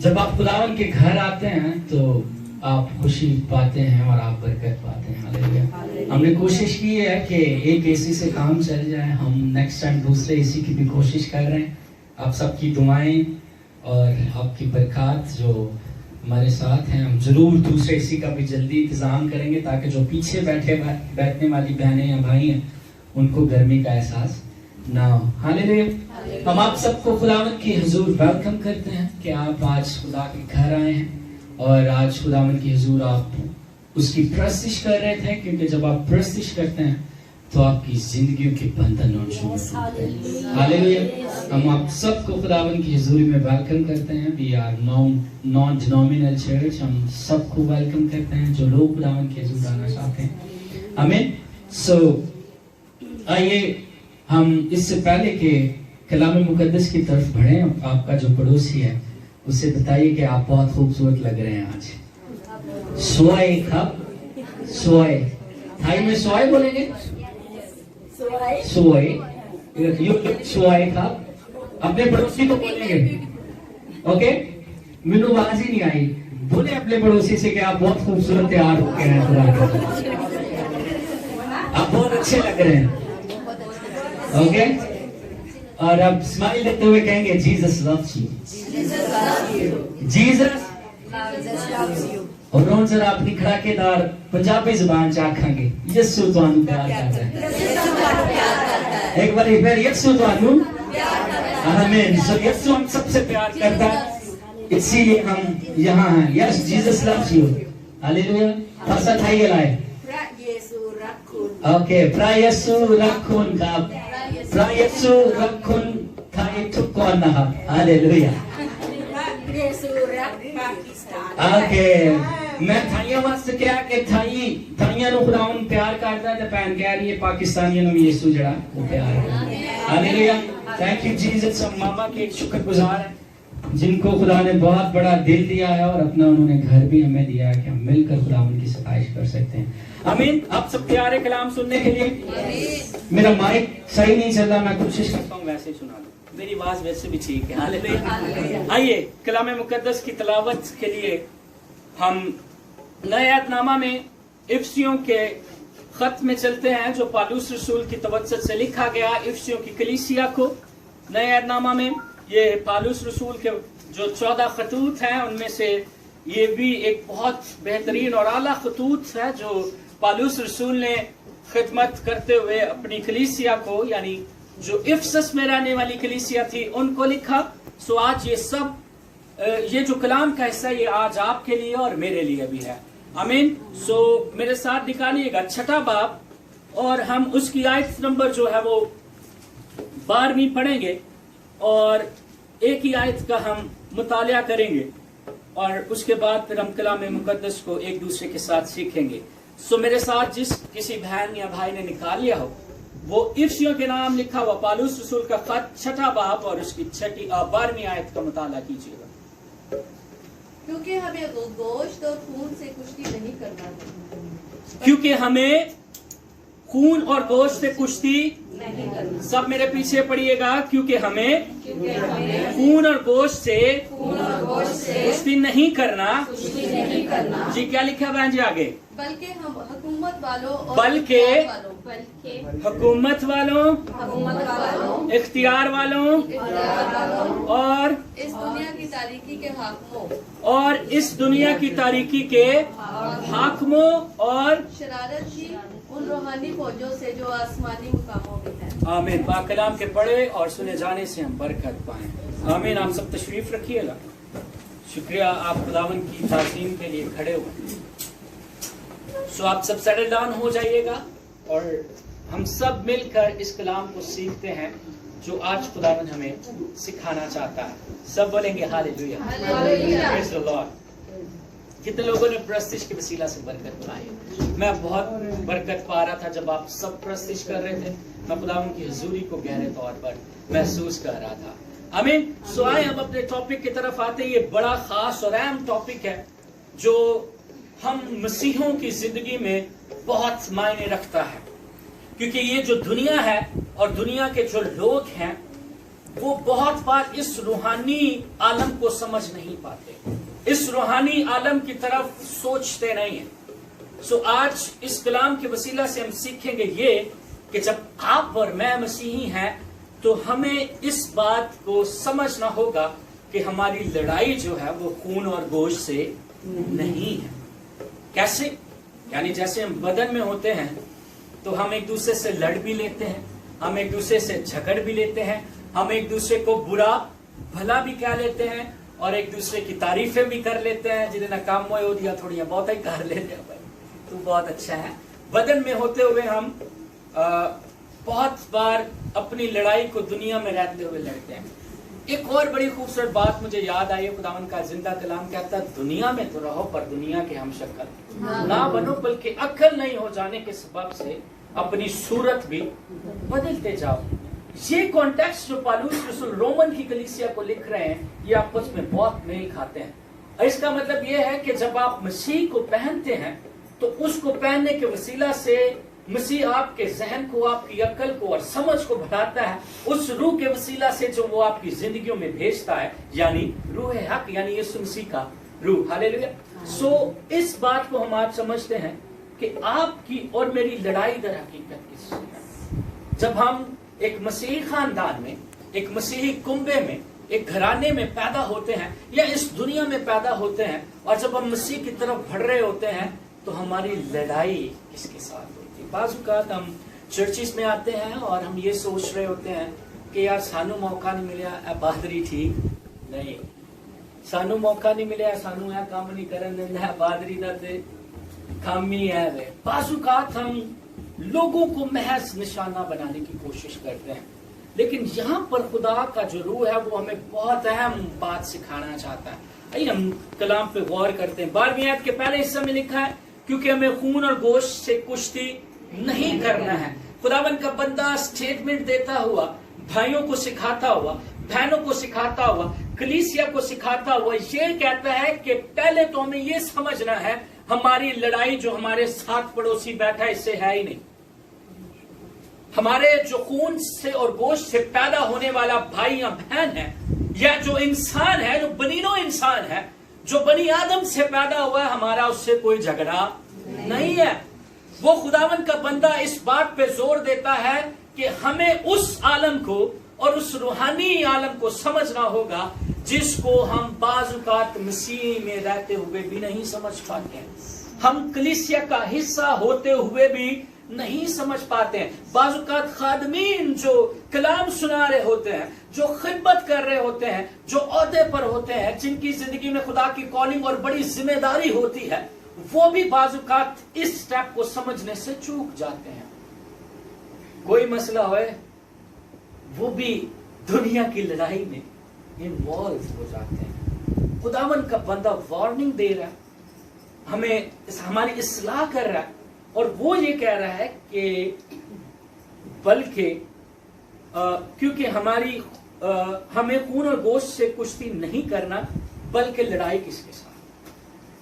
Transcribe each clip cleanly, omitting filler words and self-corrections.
جب آپ خداوند کے گھر آتے ہیں تو آپ خوشی پاتے ہیں اور آپ برکت پاتے ہیں. ہاللیلویا. ہم نے کوشش کی ہے کہ ایک اے سی سے کام چل جائے. ہم نیکسٹ ٹائم دوسرے اے سی کی بھی کوشش کر رہے ہیں. آپ سب کی دعائیں اور آپ کی برکات جو ہمارے ساتھ ہیں, ہم ضرور دوسرے اے سی کا بھی جلدی انتظام کریں گے تاکہ جو پیچھے بیٹھنے والی بہنیں یا بھائی ہیں ان کو گرمی کا احساس نہ ہو. ہاللیلویا. ہم آپ سب کو خداوند کی حضور ویلکم کرتے ہیں کہ آپ آج خدا کے گھر آئے ہیں اور آج خداوند کی حضور آپ اس کی پرستش کر رہے تھے, کیونکہ جب آپ پرستش کرتے ہیں تو آپ کی زندگیوں کے بندھن اور ٹوٹتے ہیں. ہاللیلویا. ہم آپ سب کو خداوند کی حضوری میں ویلکم کرتے ہیں. We are non denominational church. ہم سب کو ویلکم کرتے ہیں جو لوگ خداوند کی حضور آنا چاہتے ہیں. آمین. آئیے ہم اس سے پہلے کہ کلام مقدس کی طرف بڑھیں, آپ کا جو پڑوسی ہے اسے بتائیے کہ آپ بہت خوبصورت لگ رہے ہیں آج. سوائے کب سوائے تھائی میں سوائے بولیں گے. سوائے سوائے کب اپنے پڑوسی کو بولیں گے. اوکے, مینو آواز ہی نہیں آئی. بولے اپنے پڑوسی سے کہ آپ بہت خوبصورت تیار ہو کے ہیں, آپ بہت اچھے لگ رہے ہیں. اوکے, اور اب اسمائل دیتے ہوئے کہیں گے جیزس لوز یو. جیزس اور رون ذرا اپنی کھڑاکے دار پنجابی زبان چ آکھاں گے یسو تانوں پیار کرتا ہے. ایک بار پھر یسو تانوں آمین. سو یسو ہم سب سے پیار کرتا ہے, اسی لیے ہم یہاں ہیں. یس جیزس لوز یو. ہاللیلویا. پاسا تھائی لائے. اوکے, پرا یسو رکھون کا پرا یسو رکھون تھائی ٹھکون نہ. ہاللیلویا. اوکے, میں تھائیاں واسطے کیا کہ تھائیاں نو خداوند پیار کرتا ہے تے پہن کہہ رہی ہے پاکستانیاں نو بھی یسو جڑا وہ پیار ہے. ہاللیلویا. Thank you Jesus. ہم ماما کے ایک شکر گزار ہیں جن کو خدا نے بہت بڑا دل دیا ہے اور اپنا انہوں نے گھر بھی ہمیں دیا ہے کہ ہم مل کر خداوند کی ستائش کر سکتے ہیں. آمین. آپ سب تیار ہیں کلام سننے کے لیے؟ میرا مائک صحیح نہیں چل رہا, میں کوشش کرتا ہوں ویسے ہی سنا لوں. میری آواز ویسے بھی ٹھیک ہے. ہاللیلویا. آئیے کلام مقدس کی تلاوت کے لیے ہم نئے عہد نامہ میں افسیوں کے خط میں چلتے ہیں جو پالوس رسول کی توسط سے لکھا گیا افسیوں کی کلیسیا کو. نئے عہد نامہ میں یہ پالوس رسول کے جو 14 خطوط ہیں ان میں سے یہ بھی ایک بہت بہترین اور اعلیٰ خطوط ہے جو پالوس رسول نے خدمت کرتے ہوئے اپنی کلیسیا کو, یعنی جو افسس میں رہنے والی کلیسیا تھی, ان کو لکھا. سو آج یہ جو کلام کا حصہ یہ آج آپ کے لیے اور میرے لیے بھی ہے. آمین. سو میرے ساتھ نکالیے گا 6 باب اور ہم اس کی آیت نمبر جو ہے وہ 12ویں پڑھیں گے اور ایک ہی آیت کا ہم مطالعہ کریں گے اور اس کے بعد پھر ہم کلام مقدس کو ایک دوسرے کے ساتھ سیکھیں گے. سو میرے ساتھ جس کسی بہن یا بھائی نے نکال لیا ہو وہ افسیوں کے نام لکھا ہوا پالوس رسول کا خط 6 باب اور اس کی 12ویں آیت کا مطالعہ کیجیے گا. کیونکہ ہمیں گوشت اور خون سے کشتی نہیں کرنا. کیونکہ ہمیں خون اور گوشت سے کشتی سب میرے پیچھے پڑھیے گا. کیونکہ ہمیں خون اور گوشت سے کشتی نہیں کرنا. جی کیا لکھا بہن جی آگے؟ بلکہ ہم حکومت والوں اختیار والوں اور اس دنیا کی تاریکی کے حاکموں اس دنیا کی تاریکی کے حاکموں اور شرارت کی ان روحانی فوجوں سے جو آسمانی مقاموں میں ہیں. آمین. پاک کلام کے پڑھے اور سنے جانے سے ہم برکت پائیں. آمین. آپ سب تشریف رکھیے گا. شکریہ آپ خداوند کی تعظیم کے لیے کھڑے ہوئے. سو آپ سب سیٹل ڈاؤن ہو جائیے گا اور ہم سب مل کر اس کلام کو سیکھتے ہیں جو آج خداوند ہمیں سکھانا چاہتا ہے. سب بولیں گے ہاللیلویا. پریز دی لارڈ. کتنے لوگوں نے پرستش کے وسیلہ سے برکت پائی؟ میں بہت برکت پا رہا تھا جب آپ سب پرستش کر رہے تھے. میں خداوند کی حضوری کو گہرے طور پر محسوس کر رہا تھا. آمین. سو آئے ہم اپنے ٹاپک کی طرف آتے ہیں. یہ بڑا خاص اور اہم ٹاپک ہے جو ہم مسیحوں کی زندگی میں بہت معنی رکھتا ہے, کیونکہ یہ جو دنیا ہے اور دنیا کے جو لوگ ہیں وہ بہت بار اس روحانی عالم کو سمجھ نہیں پاتے, اس روحانی عالم کی طرف سوچتے نہیں ہیں. سو آج اس کلام کے وسیلہ سے ہم سیکھیں گے یہ کہ جب آپ اور میں مسیحی ہیں تو ہمیں اس بات کو سمجھنا ہوگا کہ ہماری لڑائی جو ہے وہ خون اور گوشت سے نہیں ہے. کیسے؟ یعنی جیسے ہم بدن میں ہوتے ہیں تو ہم ایک دوسرے سے لڑ بھی لیتے ہیں, ہم ایک دوسرے سے جھگڑ بھی لیتے ہیں, ہم ایک دوسرے کو برا بھلا بھی کہہ لیتے ہیں اور ایک دوسرے کی تعریفیں بھی کر لیتے ہیں. جتنا کام ہو دیا تھوڑی بہت ہی کر لیتے ہیں, تو بہت اچھا ہے. بدن میں ہوتے ہوئے ہم بہت بار اپنی لڑائی کو دنیا میں رہتے ہوئے لڑتے ہیں. ایک اور بڑی خوبصورت بات مجھے یاد آئی, خداوند کا زندہ کلام کہتا ہے دنیا میں تو رہو پر دنیا کے ہم شکل نہ بنو, بلکہ عقل نہیں ہو جانے کے سبب سے اپنی صورت بھی بدلتے جاؤ. یہ کانٹیکسٹ جو پالوس رسول رومن کی کلیسیا کو لکھ رہے ہیں یہ آپس میں بہت میل کھاتے ہیں. اس کا مطلب یہ ہے کہ جب آپ مسیح کو پہنتے ہیں تو اس کو پہننے کے وسیلہ سے مسیح آپ کے ذہن کو, آپ کی عقل کو اور سمجھ کو بڑھاتا ہے. اس روح کے وسیلہ سے جو وہ آپ کی زندگیوں میں بھیجتا ہے, یعنی روح حق, یعنی یسوع مسیح کا روح. ہاللیلویا. سو اس بات کو ہم آج سمجھتے ہیں کہ آپ کی اور میری لڑائی در حقیقت کس سے ہے. جب ہم ایک مسیحی خاندان میں, ایک مسیحی کنبے میں, ایک گھرانے میں پیدا ہوتے ہیں یا اس دنیا میں پیدا ہوتے ہیں اور جب ہم مسیح کی طرف بڑھ رہے ہوتے ہیں تو ہماری لڑائی کس کے ساتھ ہوتی ہے. بعض اوقات ہم چرچز میں آتے ہیں اور ہم یہ سوچ رہے ہوتے ہیں کہ یار سانو موقع نہیں ملیا, اے بہادری ٹھیک نہیں, سانو موقع نہیں ملیا, سانو یہ کام نہیں کرن دینا, بہادری دا تے کام ہی ہے. بعض اوقات ہم لوگوں کو محض نشانہ بنانے کی کوشش کرتے ہیں, لیکن یہاں پر خدا کا جو روح ہے وہ ہمیں بہت اہم بات سکھانا چاہتا ہے. آئیے ہم کلام پہ غور کرتے ہیں. 12ویں آیت کے پہلے حصہ میں لکھا ہے کیونکہ ہمیں خون اور گوشت سے کشتی نہیں کرنا ہے. خداوند کا بندہ اسٹیٹمنٹ دیتا ہوا, بھائیوں کو سکھاتا ہوا, بہنوں کو سکھاتا ہوا, کلیسیا کو سکھاتا ہوا یہ کہتا ہے کہ پہلے تو ہمیں یہ سمجھنا ہے ہماری لڑائی جو ہمارے ساتھ پڑوسی بیٹھا اس سے ہے ہی نہیں. ہمارے جو خون سے اور گوشت سے پیدا ہونے والا بھائی یا بہن ہے یا جو انسان ہے, جو بنینو انسان ہے, جو بنی آدم سے پیدا ہوا ہے, ہمارا اس سے کوئی جھگڑا نہیں ہے. وہ خداوند کا بندہ اس بات پہ زور دیتا ہے کہ ہمیں اس عالم کو اور اس روحانی عالم کو سمجھنا ہوگا جس کو ہم بعض اوقات مسیح میں رہتے ہوئے بھی نہیں سمجھ پاتے ہیں, ہم کلیسیا کا حصہ ہوتے ہوئے بھی نہیں سمجھ پاتے ہیں. بعض اوقات خادمین جو کلام سنا رہے ہوتے ہیں, جو خدمت کر رہے ہوتے ہیں, جو عہدے پر ہوتے ہیں, جن کی زندگی میں خدا کی کالنگ اور بڑی ذمہ داری ہوتی ہے, وہ بھی بعض اوقات اس سٹیپ کو سمجھنے سے چوک جاتے ہیں. کوئی مسئلہ ہوئے وہ بھی دنیا کی لڑائی میں انوالو ہو جاتے ہیں. خداوند کا بندہ وارننگ دے رہا ہے, ہمیں ہماری اصلاح کر رہا ہے, اور وہ یہ کہہ رہا ہے کہ بلکہ کیونکہ ہمیں خون اور گوشت سے کشتی نہیں کرنا بلکہ لڑائی کس کے ساتھ.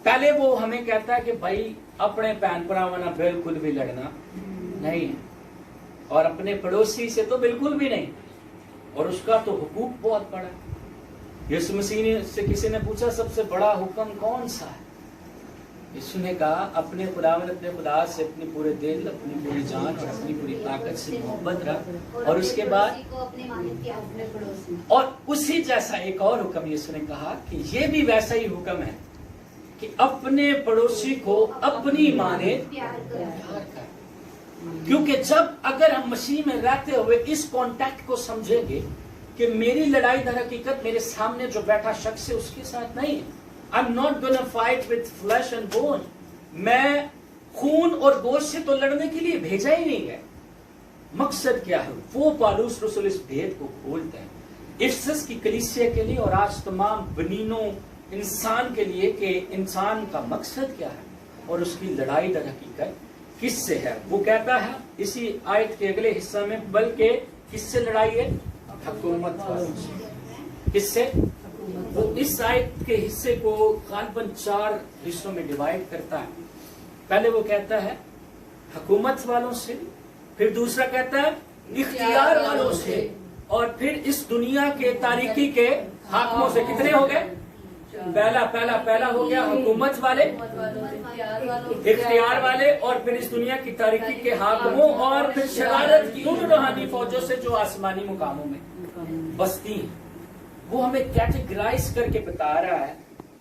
پہلے وہ ہمیں کہتا ہے کہ بھائی اپنے بہن بھراواں بالکل بھی لڑنا نہیں ہے, اور اپنے پڑوسی سے تو بالکل بھی نہیں, اور اس کا تو حقوق بہت بڑا ہے. یسوع مسیح سے کسی نے پوچھا سب سے بڑا حکم کون سا ہے؟ یسوع نے کہا اپنے خدا سے اپنے پورے دل, اپنی پوری جان اور اپنی پوری طاقت سے محبت رکھ, اور اس کے بعد اور اسی جیسا ایک اور حکم یسوع نے کہا کہ یہ بھی ویسا ہی حکم ہے کہ اپنے پڑوسی کو اپنی مانے پیار کر. کیونکہ جب اگر ہم مسیح میں رہتے ہوئے اس کانٹیکٹ کو سمجھیں گے کہ میری لڑائی در حقیقت میرے سامنے جو بیٹھا شخص ہے اس کے ساتھ نہیں ہے. I'm not gonna fight with flesh and bone. میں خون اور گوشت سے تو لڑنے کے لیے بھیجا ہی نہیں ہے. مقصد کیا ہے؟ وہ پالوس رسول اس بھید کو کھولتے ہیں افسس کی کلیسیا کے لیے اور آج تمام بنینوں انسان کے لیے کہ انسان کا مقصد کیا ہے اور اس کی لڑائی در حقیقت کس سے ہے. وہ کہتا ہے اسی آیت کے اگلے حصہ میں بلکہ کس سے لڑائی ہے؟ حکومت والوں سے. کس سے؟ وہ اس آیت کے حصے کو غالباً 4 حصوں میں ڈیوائیڈ کرتا ہے. پہلے وہ کہتا ہے حکومت والوں سے, پھر دوسرا کہتا ہے اختیار والوں سے, اور پھر اس دنیا کے تاریکی کے حاکموں سے کتنے ہو گئے؟ پہلا ہو گیا حکومت والے، اختیار والے، اور پھر اس دنیا کی تاریکی کے حاکموں، اور پھر شرارت کی ان روحانی فوجوں سے جو آسمانی مقاموں میں بستی ہیں۔ وہ ہمیں کیٹیگرائز کر کے بتا رہا ہے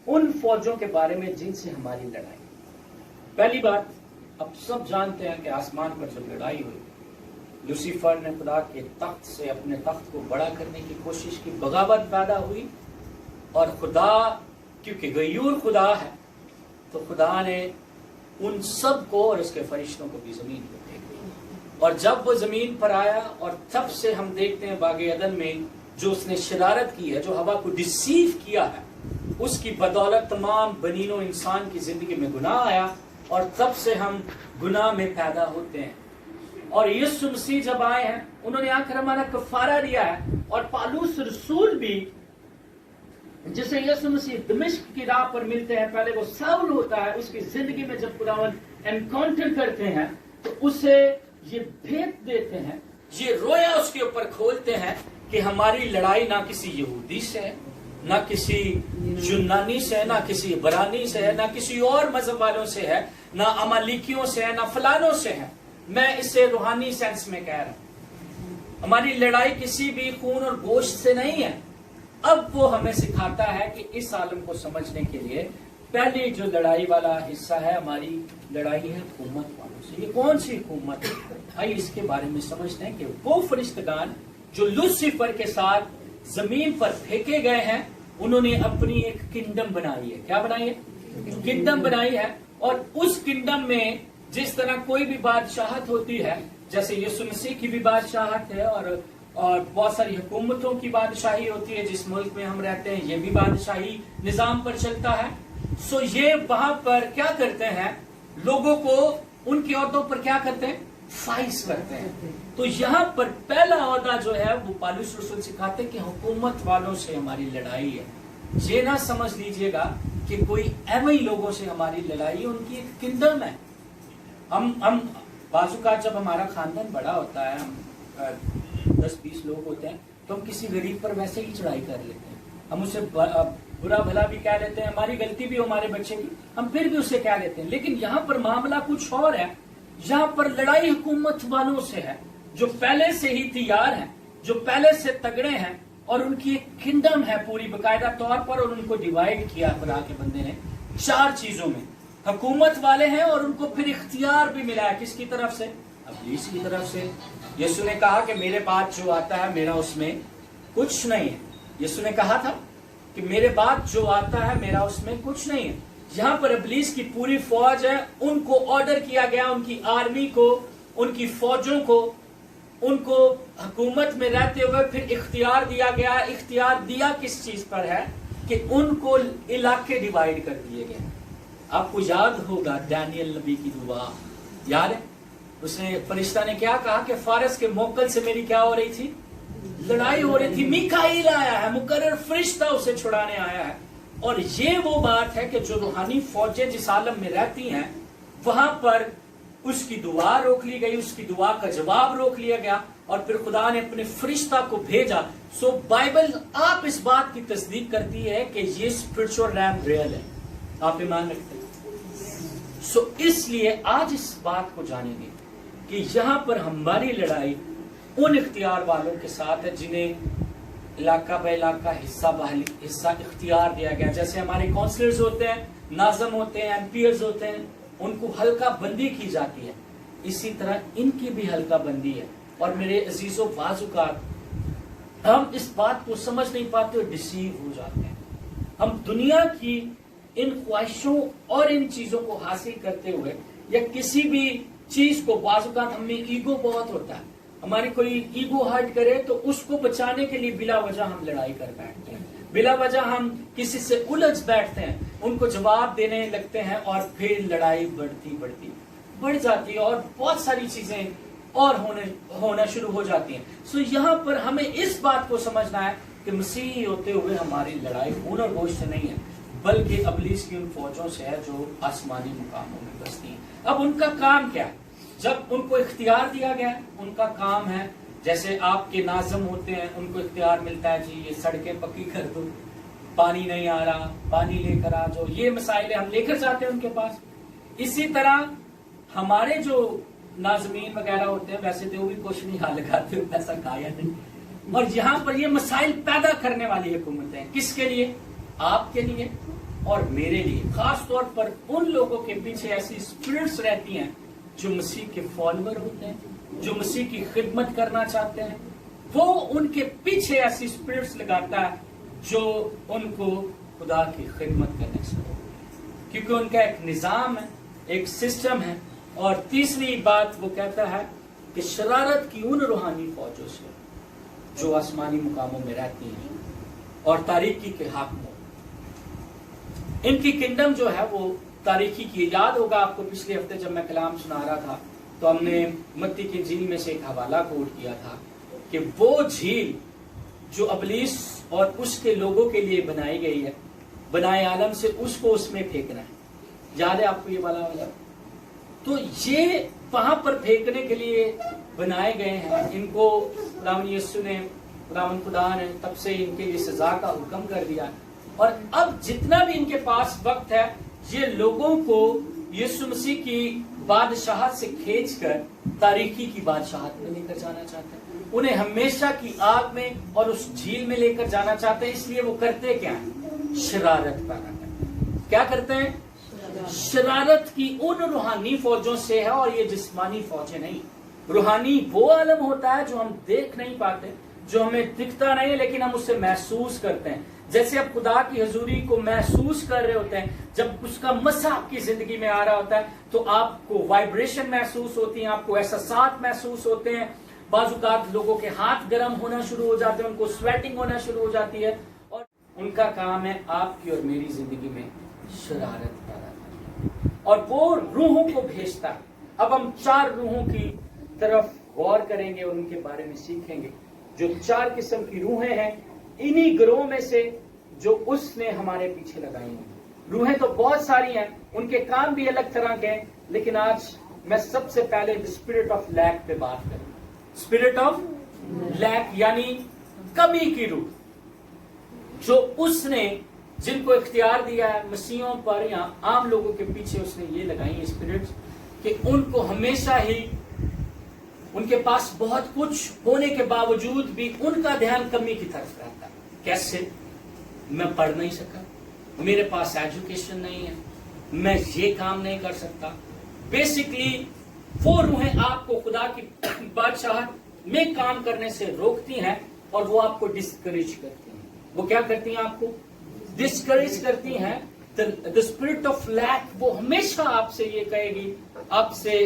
ان فوجوں کے بارے میں جن سے ہماری لڑائی۔ پہلی بات، اب سب جانتے ہیں کہ آسمان پر جب لڑائی ہوئی، لوسیفر نے خدا کے تخت سے اپنے تخت کو بڑا کرنے کی کوشش کی، بغاوت پیدا ہوئی، اور خدا کیونکہ غیور خدا ہے تو خدا نے ان سب کو اور اس کے فرشتوں کو بھی زمین پر پھینک دیا۔ اور جب وہ زمین پر آیا، اور تب سے ہم دیکھتے ہیں باغ عدن میں جو اس نے شرارت کی ہے، جو ہوا کو ڈسیو کیا ہے، اس کی بدولت تمام بنین و انسان کی زندگی میں گناہ آیا، اور تب سے ہم گناہ میں پیدا ہوتے ہیں۔ اور یسوع مسیح جب آئے ہیں، انہوں نے آ کر ہمارا کفارہ دیا ہے، اور پالوس رسول بھی جسے یسوع مسیح دمشق کی راہ پر ملتے ہیں، پہلے وہ ساؤل ہوتا ہے، اس کی زندگی میں جب خداوند انکاؤنٹر کرتے ہیں تو اسے یہ بھیت دیتے ہیں، یہ رویا اس کے اوپر کھولتے ہیں کہ ہماری لڑائی نہ کسی یہودی سے ہے، نہ کسی یونانی سے ہے، نہ کسی عبرانی سے ہے، نہ کسی اور مذہب والوں سے ہے، نہ امالیکیوں سے ہے، نہ فلانوں سے ہے۔ میں اسے روحانی سینس میں کہہ رہا ہوں، ہماری لڑائی کسی بھی خون اور گوشت سے نہیں ہے۔ اب وہ ہمیں سکھاتا ہے کہ اس عالم کو سمجھنے کے لیے پہلی جو لڑائی والا حصہ ہے، ہماری لڑائی ہے حکومت والوں سے۔ یہ کون سی حکومت ہے؟ آئیے اس کے بارے میں سمجھتے ہیں کہ وہ فرشتگان جو لوسیفر کے ساتھ زمین پر پھینکے گئے ہیں، انہوں نے اپنی ایک کنگڈم بنائی ہے۔ کیا بنائی ہے؟ کنگڈم بنائی ہے، اور اس کنگڈم میں جس طرح کوئی بھی بادشاہت ہوتی ہے، جیسے یسوع مسیح کی بھی بادشاہت ہے، اور بہت ساری حکومتوں کی بادشاہی ہوتی ہے، جس ملک میں ہم رہتے ہیں یہ بھی بادشاہی نظام پر چلتا ہے۔ سو یہ وہاں پر کیا کرتے ہیں؟ لوگوں کو ان کی عہدوں پر کیا کرتے ہیں؟ فائز کرتے ہیں۔ تو یہاں پر پہلا عہدہ جو ہے وہ پالوس رسول سکھاتے ہیں کہ حکومت والوں سے ہماری لڑائی ہے۔ یہ نہ سمجھ لیجئے گا کہ کوئی ایویں لوگوں سے ہماری لڑائی، ان کی ایک کنگڈم ہے۔ ہم بعض اوقات جب ہمارا خاندان بڑا ہوتا ہے، ہم 10-20 لوگ ہوتے ہیں، تو ہم کسی غریب پر ویسے ہی چڑھائی کر لیتے ہیں، ہم اسے برا بھلا بھی کہہ لیتے ہیں، ہماری غلطی بھی ہمارے بچے کی، ہم پھر بھی اسے کہہ لیتے ہیں۔ لیکن یہاں پر معاملہ کچھ اور ہے، یہاں پر لڑائی حکومت والوں سے ہے، جو پہلے سے ہی تیار ہیں، جو پہلے سے تگڑے ہیں، اور ان کی ایک کنگڈم ہے پوری باقاعدہ طور پر، اور ان کو ڈیوائیڈ کیا خدا کے بندے نے 4 چیزوں میں۔ حکومت والے ہیں، اور ان کو پھر اختیار بھی ملا ہے، کس کی طرف سے؟ ابلیس کی طرف سے۔ یسوع نے کہا کہ میرے بعد جو آتا ہے میرا اس میں کچھ نہیں ہے۔ یسوع نے کہا تھا کہ میرے بعد جو آتا ہے میرا اس میں کچھ نہیں ہے۔ یہاں پر ابلیس کی پوری فوج ہے، ان کو آرڈر کیا گیا، ان کی آرمی کو، ان کی فوجوں کو، ان کو حکومت میں رہتے ہوئے پھر اختیار دیا گیا۔ اختیار دیا کس چیز پر ہے؟ کہ ان کو علاقے ڈیوائیڈ کر دیے گئے۔ آپ کو یاد ہوگا دانیل نبی کی دعا، یاد ہے؟ اس نے فرشتہ نے کیا کہا کہ فارس کے موکل سے میری کیا ہو رہی تھی؟ لڑائی ہو رہی تھی۔ میکائیل آیا ہے، مقرر فرشتہ اسے چھڑانے آیا ہے۔ اور یہ وہ بات ہے کہ جو روحانی فوجیں جس عالم میں رہتی ہیں، وہاں پر اس کی دعا روک لی گئی، اس کی دعا کا جواب روک لیا گیا، اور پھر خدا نے اپنے فرشتہ کو بھیجا۔ سو بائبل آپ اس بات کی تصدیق کرتی ہے کہ یہ اسپرچول ریم ریئل ہے۔ آپ ایمان رکھتے ہیں؟ سو اس لیے آج اس بات کو جانیں گے کہ یہاں پر ہماری لڑائی ان اختیار والوں کے ساتھ ہے جنہیں علاقہ بہ علاقہ حصہ اختیار دیا گیا۔ جیسے ہمارے کونسلرز ہوتے ہیں، ناظم ہوتے ہیں، ایمپیئرز ہوتے ہیں، ان کو حلقہ بندی کی جاتی ہے، اسی طرح ان کی بھی حلقہ بندی ہے۔ اور میرے عزیزوں، بعض اوقات ہم اس بات کو سمجھ نہیں پاتے اور ڈسیو ہو جاتے ہیں۔ ہم دنیا کی ان خواہشوں اور ان چیزوں کو حاصل کرتے ہوئے، یا کسی بھی چیز کو، بعض اوقات ہم میں ایگو بہت ہوتا ہے، ہماری کوئی ایگو ہرٹ کرے تو اس کو بچانے کے لیے بلا وجہ ہم لڑائی کر بیٹھتے ہیں، بلا وجہ ہم کسی سے الجھ بیٹھتے ہیں، ان کو جواب دینے لگتے ہیں، اور پھر لڑائی بڑھ جاتی ہے، اور بہت ساری چیزیں اور ہونا شروع ہو جاتی ہیں۔ سو یہاں پر ہمیں اس بات کو سمجھنا ہے کہ مسیحی ہوتے ہوئے ہماری لڑائی خون اور گوشت سے نہیں ہے، بلکہ ابلیس کی ان فوجوں سے ہے جو آسمانی مقاموں میں بستی ہیں۔ اب ان کا کام کیا ہے؟ جب ان کو اختیار دیا گیا ہے، ان کا کام ہے جیسے آپ کے ناظم ہوتے ہیں، ان کو اختیار ملتا ہے جی یہ سڑکیں پکی کر دو، پانی نہیں آ رہا، پانی لے کر آ جاؤ، یہ مسائل ہم لے کر جاتے ہیں ان کے پاس. اسی طرح ہمارے جو ناظمین وغیرہ ہوتے ہیں ویسے تو وہ بھی کچھ نہیں حال لگاتے ہو، پیسہ کھایا نہیں. اور یہاں پر یہ مسائل پیدا کرنے والی حکومت ہے. کس کے لیے؟ آپ کے لیے اور میرے لیے. خاص طور پر ان لوگوں کے پیچھے ایسی اسپرٹس رہتی ہیں جو مسیح کے فالوور ہوتے ہیں، جو مسیح کی خدمت کرنا چاہتے ہیں. وہ ان کے پیچھے ایسی اسپرٹس لگاتا ہے جو ان کو خدا کی خدمت کرنے سے، کیونکہ ان کا ایک نظام ہے، ایک سسٹم ہے. اور تیسری بات وہ کہتا ہے کہ شرارت کی ان روحانی فوجوں سے جو آسمانی مقاموں میں رہتی ہیں اور تاریکی کے حاکم ہو. ان کی کنڈم جو ہے وہ تاریکی کی. یاد ہوگا آپ کو پچھلے ہفتے جب میں کلام سنا رہا تھا تو ہم نے متی کی انجیل میں سے ایک حوالہ کوٹ کیا تھا کہ وہ جھیل جو ابلیس اور اس کے لوگوں کے لیے بنائی گئی ہے، بنائے عالم سے، اس کو اس میں پھینکنا ہے. یاد ہے آپ کو یہ والا؟ تو یہ وہاں پر پھینکنے کے لیے بنائے گئے ہیں. ان کو خداوند یسوع نے، خداوند خدا نے تب سے ان کے لیے سزا کا حکم کر دیا. اور اب جتنا بھی ان کے پاس وقت ہے یہ لوگوں کو یسوع مسیح کی بادشاہت سے کھینچ کر تاریکی کی بادشاہت میں لے کر جانا چاہتے ہیں. انہیں ہمیشہ کی آگ میں اور اس جھیل میں لے کر جانا چاہتے ہیں. اس لیے وہ کرتے کیا ہیں؟ شرارت پیدا کرتے ہیں. کیا کرتے ہیں؟ شرارت کی ان روحانی فوجوں سے ہے. اور یہ جسمانی فوجیں نہیں. روحانی وہ عالم ہوتا ہے جو ہم دیکھ نہیں پاتے، جو ہمیں دکھتا نہیں لیکن ہم اسے محسوس کرتے ہیں. جیسے آپ خدا کی حضوری کو محسوس کر رہے ہوتے ہیں، جب اس کا مسا آپ کی زندگی میں آ رہا ہوتا ہے تو آپ کو وائبریشن محسوس ہوتی ہیں، آپ کو احساسات محسوس ہوتے ہیں. بعض اوقات لوگوں کے ہاتھ گرم ہونا شروع ہو جاتے ہیں، ان کو سویٹنگ ہونا شروع ہو جاتی ہے. اور ان کا کام ہے آپ کی اور میری زندگی میں شرارت پیدا کرنا، اور وہ روحوں کو بھیجتا ہے. اب ہم 4 روحوں کی طرف غور کریں گے اور ان کے بارے میں سیکھیں گے. جو 4 قسم کی روحیں ہیں انہی گروہ میں سے جو اس نے ہمارے پیچھے لگائی ہیں. روحیں تو بہت ساری ہیں، ان کے کام بھی الگ طرح کے ہیں، لیکن آج میں سب سے پہلے اسپرٹ آف لیک پہ بات کروں. اسپرٹ آف لیک یعنی کمی کی روح، جو اس نے جن کو اختیار دیا ہے مسیحوں پر یا عام لوگوں کے پیچھے اس نے یہ لگائی ہیں اسپرٹ کہ ان کو ہمیشہ ہی ان کے پاس بہت کچھ ہونے کے باوجود بھی ان کا دھیان کمی کی طرف رہتا ہے. کیسے؟ میں پڑھ نہیں سکا، میرے پاس ایجوکیشن نہیں ہے، میں یہ کام نہیں کر سکتا. بیسیکلی وہ روحیں آپ کو خدا کی بادشاہت میں کام کرنے سے روکتی ہیں اور وہ آپ کو ڈسکریج کرتی ہیں. وہ کیا کرتی ہیں؟ آپ کو ڈسکریج کرتی ہیں. The spirit of lack وہ ہمیشہ آپ سے یہ کہے گی، آپ سے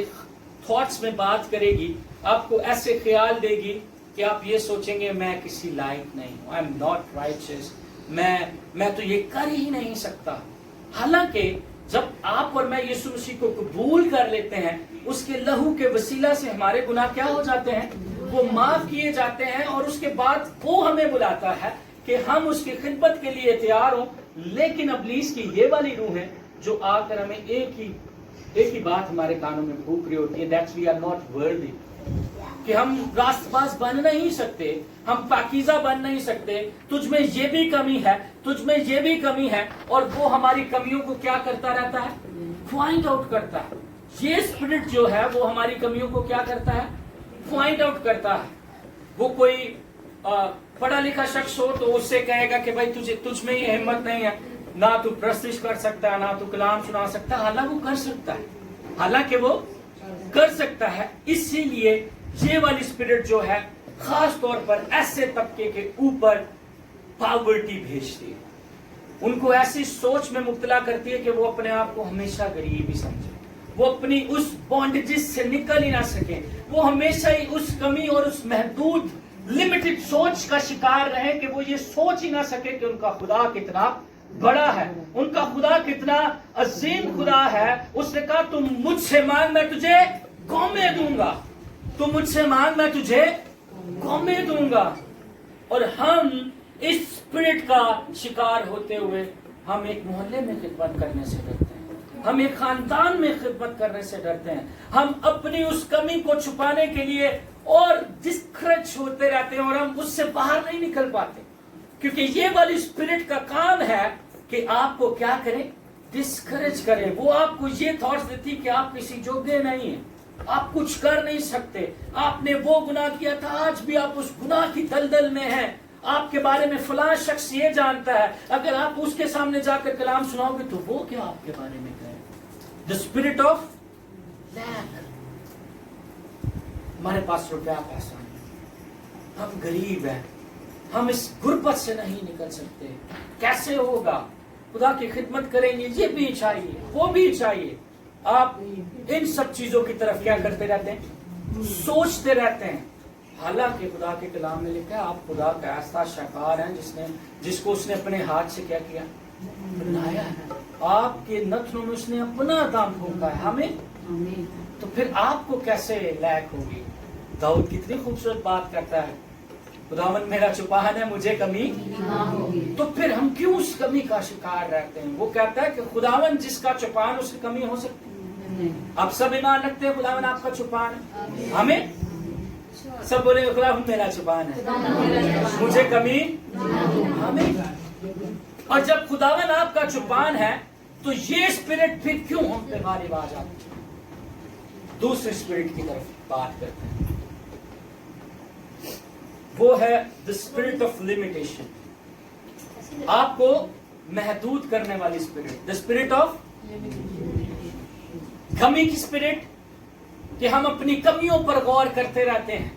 تھاٹس میں بات کرے گی، آپ کو ایسے خیال دے گی کہ آپ یہ سوچیں گے میں کسی لائق نہیں ہوں، I am not righteous، میں تو یہ کر ہی نہیں سکتا. حالانکہ جب آپ اور میں یسوع مسیح کو قبول کر لیتے ہیں، اس کے لہو کے وسیلہ سے ہمارے گناہ کیا ہو جاتے ہیں؟ وہ معاف کیے جاتے ہیں. اور اس کے بعد وہ ہمیں بلاتا ہے کہ ہم اس کی خدمت کے لیے تیار ہوں. لیکن ابلیس کی یہ والی روح ہے جو آ کر ہمیں ایک ہی بات ہمارے کانوں میں پھونک رہی ہوتی ہے، دیٹس وی آر ناٹ ورتھی، کہ ہم راست باز بن نہیں سکتے، ہم پاکیزہ بن نہیں سکتے، تجھ میں یہ بھی کمی ہے، تجھ میں یہ بھی کمی ہے. اور وہ ہماری کمیوں کو کیا کرتا رہتا ہے؟ فائنڈ آؤٹ کرتا ہے. یہ اسپرٹ جو ہے وہ ہماری کمیوں کو کیا کرتا ہے؟ فائنڈ آؤٹ کرتا ہے. وہ کوئی پڑھا لکھا شخص ہو تو اس سے کہے گا کہ بھائی تجھ میں یہ ہمت نہیں ہے، نہ تو پرستش کر سکتا ہے، نہ تو کلام سنا سکتا ہے. حالانکہ وہ کر سکتا ہے، حالانکہ وہ کر سکتا ہے. اسی لیے یہ والی اسپرٹ جو ہے خاص طور پر ایسے طبقے کے اوپر پاورٹی بھیجتی ہے، ان کو ایسی سوچ میں مبتلا کرتی ہے کہ وہ اپنے آپ کو ہمیشہ غریب ہی سمجھے، وہ اپنی اس بانڈیجز سے نکل ہی نہ سکیں، وہ ہمیشہ ہی اس کمی اور اس محدود لمیٹڈ سوچ کا شکار رہے کہ وہ یہ سوچ ہی نہ سکے کہ ان کا خدا کتنا بڑا ہے، ان کا خدا کتنا عظیم خدا ہے. اس نے کہا تم مجھ سے مانگ میں تجھے قومیں دوں گا، تم مجھ سے مانگ میں تجھے قومیں دوں گا. اور ہم اس اسپرٹ کا شکار ہوتے ہوئے ہم ایک محلے میں خدمت کرنے سے ڈرتے ہیں، ہم ایک خاندان میں خدمت کرنے سے ڈرتے ہیں، ہم اپنی اس کمی کو چھپانے کے لیے اور ڈسکریج अटैच होते रहते हैं और हम उससे बाहर नहीं निकल पाते, क्योंकि ये वाली स्पिरिट का काम है कि आपको क्या करे, डिस्करेज करे। वो आपको ये थॉट्स देती कि आप किसी योग्य नहीं है, आप कुछ कर नहीं सकते, आपने वो गुनाह किया था, आज भी आप उस गुनाह की दलदल में हैं, आपके बारे में फलां शख्स ये जानता है, अगर आप उसके सामने जाकर कलाम सुनाओगे तो वो क्या आपके बारे में कहे। The spirit of lack. हमारे पास रुपया पैसा नहीं, हम गरीब हैं, हम इस गुर्बत से नहीं निकल सकते, कैसे होगा, खुदा की खिदमत करेंगे, ये भी चाहिए, वो भी चाहिए। आप इन सब चीजों की तरफ क्या करते रहते हैं, सोचते रहते हैं। हालांकि खुदा के कलाम में लिखा है आप खुदा का ऐसा शाहकार हैं जिसको उसने अपने हाथ से क्या किया, बनाया है। आपके नथनों में उसने अपना दाम फूंका है हमें, तो फिर आपको कैसे लैक होगी। दाऊद कितनी खूबसूरत बात करता है, खुदावन मेरा चौपान है, मुझे कमी तो फिर हम क्यों उस कमी का शिकार रहते हैं। वो कहता है कि खुदावन जिसका चौपान उसकी कमी हो सकती है। आप सब ईमान रखते हैं खुदावन आपका चौपान है, हमें सब बोले खुदावन मेरा चौपान है, मुझे कमी हमें। और जब खुदावन आपका चौपान है तो ये स्पिरिट फिर क्यों हम पे गालिब आ जाती है। दूसरे स्पिरिट की तरफ बात करते हैं, वो है द स्पिरिट ऑफ लिमिटेशन। आपको महदूद करने वाली स्पिरिट, द स्पिरिट ऑफ कमी की स्पिरिट, कि हम अपनी कमियों पर गौर करते रहते हैं,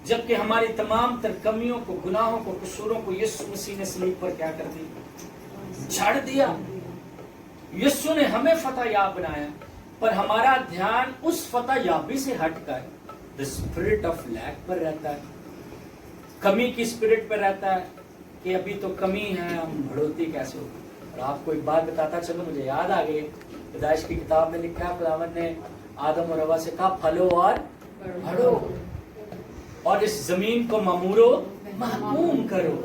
जबकि हमारी तमाम तर कमियों को, गुनाहों को, कसूरों को यीशु मसीह ने सलीब पर क्या कर दिया, झाड़ दिया। यीशु ने हमें फतह याब बनाया, पर हमारा ध्यान उस फतह याबी से हटकर द स्पिरिट ऑफ लैक पर रहता है, कमी की स्पिरिट पर रहता है कि अभी तो कमी है, हम बढ़ोतरी कैसे होगी। और आपको एक बात बताता चलो, मुझे याद आ गई, पैदाइश की किताब में लिखा है खुदावंद ने आदम और हवा से कहा फलो और बढ़ो और इस जमीन को ममूरो महकूम करो।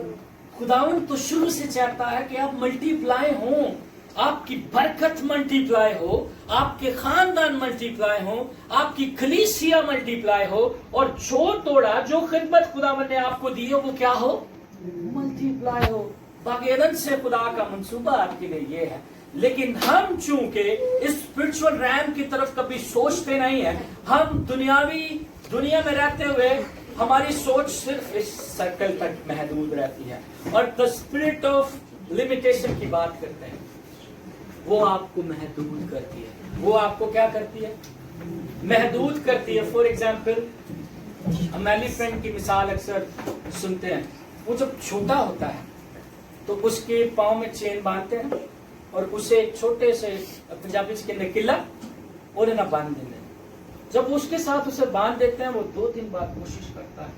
खुदावंद तो शुरू से चाहता है कि आप मल्टीप्लाई हो, आपकी बरकत मल्टीप्लाई हो, आपके खानदान मल्टीप्लाई हो, आपकी कलीसिया मल्टीप्लाई हो, और जो तोड़ा, जो खिदमत खुदावंद ने आपको दी हो वो क्या हो, मल्टीप्लाई हो। बागेदन से खुदा का मंसूबा आपके लिए ये है। लेकिन हम चूंकि इस स्पिरिचुअल रैम की तरफ कभी सोचते नहीं है, हम दुनिया में रहते हुए हमारी सोच सिर्फ इस सर्कल तक महदूद रहती है। और द स्पिरिट ऑफ लिमिटेशन की बात करते हैं, वो आपको महदूद करती है। वो आपको क्या करती है, महदूद करती है। फॉर एग्जाम्पल, हम एलिफेंट की मिसाल अक्सर सुनते हैं। वो जब छोटा होता है तो उसके पाँव में चेन बांधते हैं और उसे छोटे से, पंजाबी से कहते किला, और ना बांध देते हैं। जब उसके साथ उसे बांध देते हैं, वो 2-3 बार कोशिश करता है,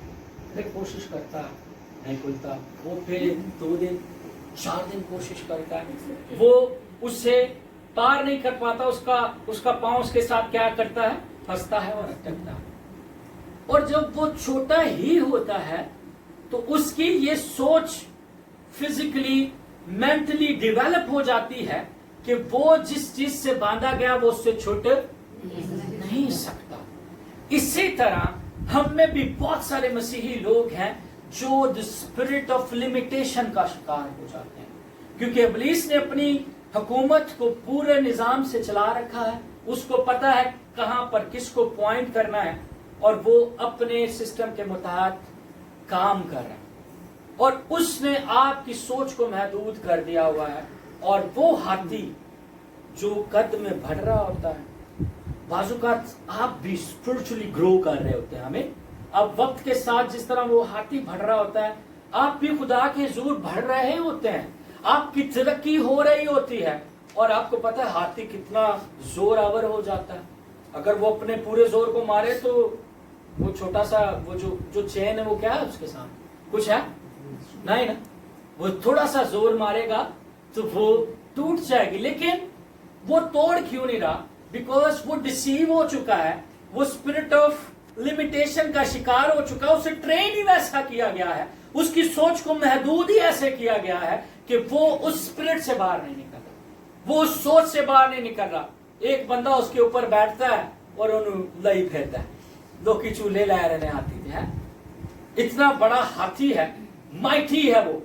फिर कोशिश करता है, नहीं खुलता, वो फिर 2 दिन 4 दिन कोशिश करता है, वो उससे पार नहीं कर पाता, उसका पाँव उसके साथ क्या करता है, फंसता है और अटकता है। और जब वो छोटा ही होता है तो उसकी ये सोच फिजिकली, मेंटली डेवलप हो जाती है कि वो जिस चीज से बांधा गया वो उससे छूट नहीं सकता। इसी तरह हम में भी बहुत सारे मसीही लोग हैं जो द स्पिरिट ऑफ लिमिटेशन का शिकार हो जाते हैं, क्योंकि इब्लीस ने अपनी हुकूमत को पूरे निजाम से चला रखा है। उसको पता है कहां पर किसको पॉइंट करना है, और वो अपने सिस्टम के मुताबिक काम कर रहा है, और उसने आपकी सोच को महदूद कर दिया हुआ है। और वो हाथी जो कद में बढ़ रहा होता है, बाजुकात आप भी स्पिरिचुअली ग्रो कर रहे होते हैं। हमें अब वक्त के साथ जिस तरह वो हाथी बढ़ रहा होता है, आप भी खुदा के हुजूर बढ़ रहे होते हैं, आपकी तरक्की हो रही होती है। और आपको पता है हाथी कितना जोर आवर हो जाता है। अगर वो अपने पूरे जोर को मारे तो वो छोटा सा वो जो चेन है वो क्या है उसके सामने, कुछ है नहीं ना। वो थोड़ा सा जोर मारेगा तो वो टूट जाएगी। लेकिन वो तोड़ क्यों नहीं रहा? बिकॉज वो डिसीव हो चुका है, वो स्पिरिट ऑफ लिमिटेशन का शिकार हो चुका है। उसे ट्रेन ही वैसा किया गया है, उसकी सोच को महदूद ही ऐसे किया गया है कि वो उस स्पिरिट से बाहर नहीं निकल रहा, वो उस सोच से बाहर नहीं निकल रहा। एक बंदा उसके ऊपर बैठता है और उन्हें लई फेरता है, दो की चूल्हे लै रहे आती थी है। इतना बड़ा हाथी है, माइटी है, वो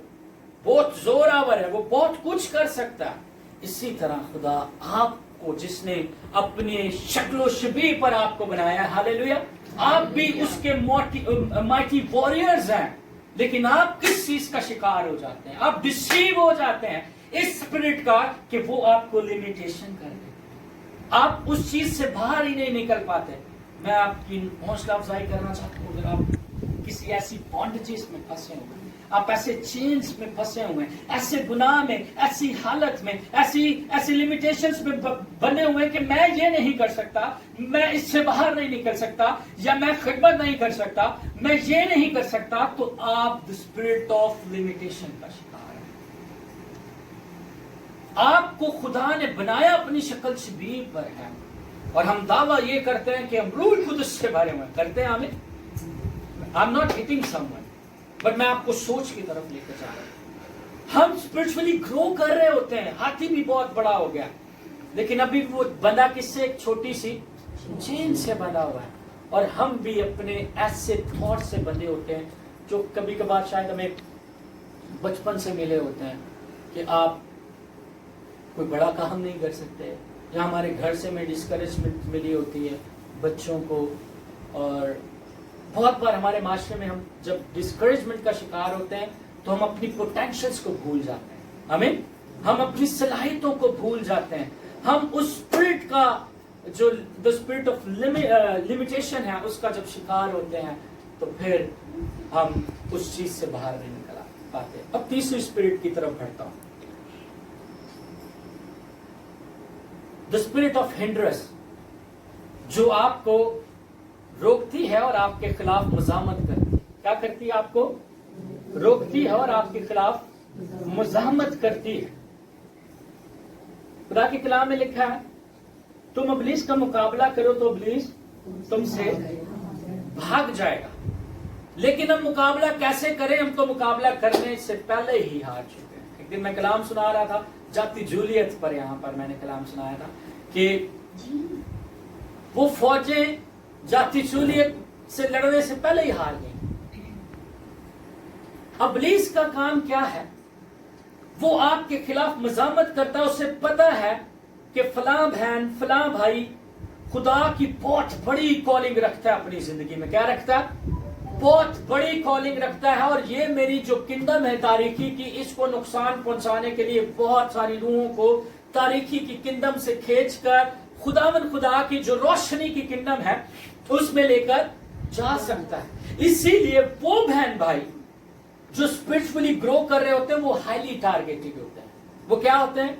बहुत जोरावर है, वो बहुत कुछ कर सकता है। इसी तरह खुदा आपको, जिसने अपने शक्लो शबीह पर आपको बनाया, हालेलुया, आप भी उसके माइटी वॉरियर्स हैं। लेकिन आप किस चीज का शिकार हो जाते हैं? आप डिसीव हो जाते हैं इस स्पिरिट का कि वो आपको लिमिटेशन कर दे, आप उस चीज से बाहर ही नहीं निकल पाते। मैं आपकी हौसला अफजाई करना चाहता हूँ, अगर आप किसी ऐसी बॉन्डेजेस में फंसे हुए, आप ऐसे चेन्स में फंसे हुए, ऐसे गुनाह में, ऐसी हालत में, ऐसी लिमिटेशंस में बने हुए कि मैं ये नहीं कर सकता, मैं इससे बाहर नहीं निकल सकता, या मैं खिदमत नहीं कर सकता, मैं ये नहीं कर सकता, तो आप द स्पिरिट ऑफ लिमिटेशन का शिकार हैं। आपको खुदा ने बनाया अपनी शक्ल शबीह पर है, और हम दावा ये करते हैं कि हम रूह कुदस से भरे हुए करते हैं। हमें I am not hitting someone, but मैं आपको सोच की तरफ लेकर जा रहा हूं। हम स्पिरिचुअली ग्रो कर रहे होते हैं, हाथी भी बहुत बड़ा हो गया, लेकिन अभी वो बंधा किससे? एक छोटी सी चेन से बंधा हुआ है। और हम भी अपने ऐसे थॉट से बंधे होते हैं जो कभी कभार शायद हमें बचपन से मिले होते हैं कि आप कोई बड़ा काम नहीं कर सकते, या हमारे घर से हमें डिस्करेजमेंट मिली होती है बच्चों को। और बहुत बार हमारे माशरे में हम जब डिस्करेजमेंट का शिकार होते हैं तो हम अपनी पोटेंशियल्स को भूल जाते हैं, हम अपनी सलाहियतों को भूल जाते हैं, हम उस स्पिरिट का जो द स्पिरिट ऑफ लिमिटेशन है उसका जब शिकार होते हैं तो फिर हम उस चीज से बाहर नहीं निकल पाते। अब तीसरी स्पिरिट की तरफ बढ़ता हूं, द स्पिरिट ऑफ हिंड्रेंस, जो आपको रोकती है और आपके खिलाफ मुजाहमत करती है। क्या करती है? आपको रोकती है और आपके खिलाफ मुजाहमत करती है। खुदा के कलाम में लिखा है, तुम इब्लीस का मुकाबला करो तो इब्लीस तुमसे भाग जाएगा। लेकिन हम मुकाबला कैसे करें? हम तो मुकाबला करने से पहले ही हार चुके हैं। एक दिन मैं कलाम सुना रहा था, जाती जूलियत पर, यहां पर मैंने कलाम सुनाया था कि वो फौजें जाती जूलियत से लड़ने से पहले ही हार गई। इब्लीस का काम क्या है? वो आपके खिलाफ मज़ामत करता है। उसे पता है कि फलां बहन, फलां भाई खुदा की बहुत बड़ी कॉलिंग रखता है अपनी जिंदगी में। क्या रखता है? बहुत बड़ी कॉलिंग रखता है, और ये मेरी जो किंगडम है तारीखी की, इसको नुकसान पहुंचाने के लिए बहुत सारी रूहों को तारीखी की किंगडम से खींचकर खुदावन खुदा की जो रोशनी की किंगडम है उसमें लेकर जा सकता है। इसीलिए वो बहन भाई जो स्पिरिचुअली ग्रो कर रहे होते हैं वो हाईली टारगेटेड होते हैं। वो क्या होते हैं?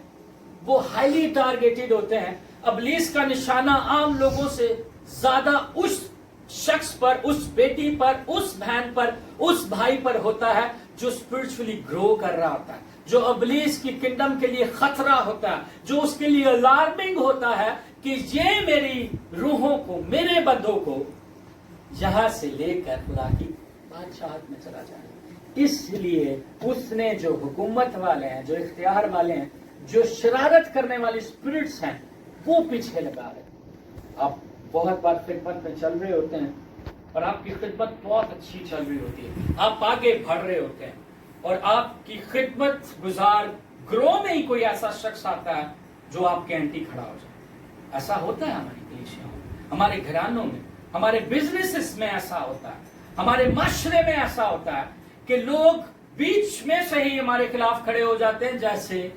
वो हाईली टारगेटेड होते हैं। इब्लीस का निशाना आम लोगों से ज्यादा उस शख्स पर, उस बेटी पर, उस बहन पर, उस भाई पर होता है जो स्पिरिचुअली ग्रो कर रहा होता है, जो इब्लीस की किंगडम के लिए खतरा होता है, जो उसके लिए अलार्मिंग होता है कि ये मेरी रूहों को, मेरे बंदों को यहां से लेकर खुदा की बादशाहत में चला जाए। इसलिए उसने जो हुकूमत वाले हैं, जो इख्तियार वाले हैं, जो शरारत करने वाले स्पिरिट्स हैं, वो पीछे लगा रहे। आप बहुत बार खिदमत में चल रहे होते हैं और आपकी खिदमत बहुत अच्छी चल रही होती है, आप आगे बढ़ रहे होते हैं, और आपकी खिदमत गुजार ग्रो में ही कोई ऐसा शख्स आता है जो आपके एंटी खड़ा हो जाए। ऐसा होता है हमारी कलीसियाओं में, हमारे घरानों में, हमारे बिजनेसेस में ऐसा होता है, हमारे माशरे में ऐसा होता है कि लोग बीच में से ही हमारे खिलाफ खड़े हो जाते हैं। जैसे